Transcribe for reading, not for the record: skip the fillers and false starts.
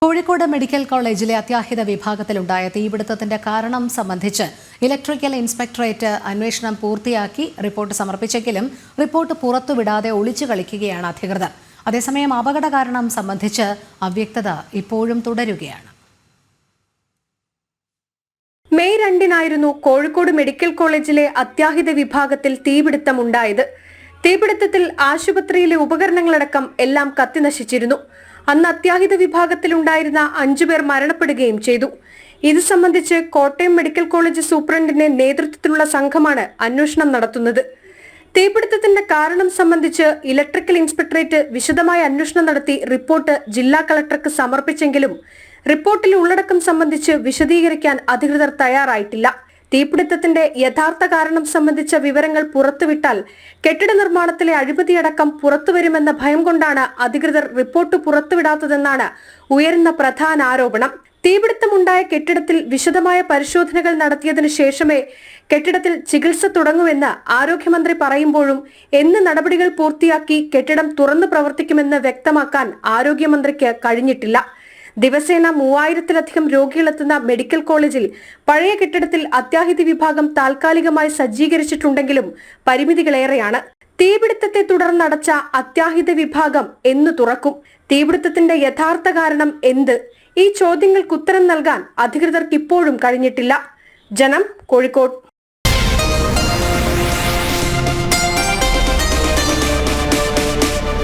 Kozhikode medical കോളേജിലെ അത്യാഹിത വിഭാഗത്തിലുണ്ടായ തീപിടുത്തത്തിന്റെ കാരണം സംബന്ധിച്ച് ഇലക്ട്രിക്കൽ ഇൻസ്പെക്ടറേറ്റ് അന്വേഷണം പൂർത്തിയാക്കി റിപ്പോർട്ട് സമർപ്പിച്ചെങ്കിലും റിപ്പോർട്ട് പുറത്തുവിടാതെ ഒളിച്ചു കളിക്കുകയാണ് അധികൃതർ. അതേസമയം അപകട കാരണം സംബന്ധിച്ച് അവ്യക്തത ഇപ്പോഴും തുടരുകയാണ്. മെയ് 2-നായിരുന്നു കോഴിക്കോട് മെഡിക്കൽ കോളേജിലെ അത്യാഹിത വിഭാഗത്തിൽ തീപിടുത്തമുണ്ടായത്. തീപിടുത്തത്തിൽ ആശുപത്രിയിലെ ഉപകരണങ്ങളടക്കം എല്ലാം കത്തിനശിച്ചിരുന്നു. അന്ന് അത്യാഹിത വിഭാഗത്തിലുണ്ടായിരുന്ന 5 പേർ മരണപ്പെടുകയും ചെയ്തു. ഇത് സംബന്ധിച്ച് കോട്ടയം മെഡിക്കൽ കോളേജ് സൂപ്രണ്ടിന്റെ നേതൃത്വത്തിലുള്ള സംഘമാണ് അന്വേഷണം നടത്തുന്നത്. തീപിടുത്തത്തിന്റെ കാരണം സംബന്ധിച്ച് ഇലക്ട്രിക്കൽ ഇൻസ്പെക്ടറേറ്റ് വിശദമായ അന്വേഷണം നടത്തി റിപ്പോർട്ട് ജില്ലാ കളക്ടർക്ക് സമർപ്പിച്ചെങ്കിലും റിപ്പോർട്ടിലെ ഉള്ളടക്കം സംബന്ധിച്ച് വിശദീകരിക്കാൻ അധികൃതർ തയ്യാറായിട്ടില്ല. തീപിടുത്തത്തിന്റെ യഥാർത്ഥ കാരണം സംബന്ധിച്ച വിവരങ്ങൾ പുറത്തുവിട്ടാൽ കെട്ടിട നിർമ്മാണത്തിലെ അഴിമതിയടക്കം പുറത്തുവരുമെന്ന ഭയം കൊണ്ടാണ് അധികൃതർ റിപ്പോർട്ട് പുറത്തുവിടാത്തതെന്നാണ് ഉയരുന്ന പ്രധാന ആരോപണം. തീപിടുത്തമുണ്ടായ കെട്ടിടത്തിൽ വിശദമായ പരിശോധനകൾ നടത്തിയതിനു ശേഷമേ കെട്ടിടത്തിൽ ചികിത്സ തുടങ്ങുമെന്ന് ആരോഗ്യമന്ത്രി പറയുമ്പോഴും എന്ന് നടപടികൾ പൂർത്തിയാക്കി കെട്ടിടം തുറന്നു പ്രവർത്തിക്കുമെന്ന് വ്യക്തമാക്കാൻ ആരോഗ്യമന്ത്രിക്ക് കഴിഞ്ഞിട്ടില്ല. ദിവസേന 3000-ലധികം രോഗികളെത്തുന്ന മെഡിക്കൽ കോളേജിൽ പഴയ കെട്ടിടത്തിൽ അത്യാഹിത വിഭാഗം താൽക്കാലികമായി സജ്ജീകരിച്ചിട്ടുണ്ടെങ്കിലും പരിമിതികളേറെയാണ്. തീപിടുത്തത്തെ തുടർന്നടച്ച അത്യാഹിത വിഭാഗം എന്ന് തുറക്കും? തീപിടുത്തത്തിന്റെ യഥാർത്ഥ കാരണം എന്ത്? ഈ ചോദ്യങ്ങൾക്ക് ഉത്തരം നൽകാൻ അധികൃതർക്ക് ഇപ്പോഴും കഴിഞ്ഞിട്ടില്ല. ജനം, കോഴിക്കോട്.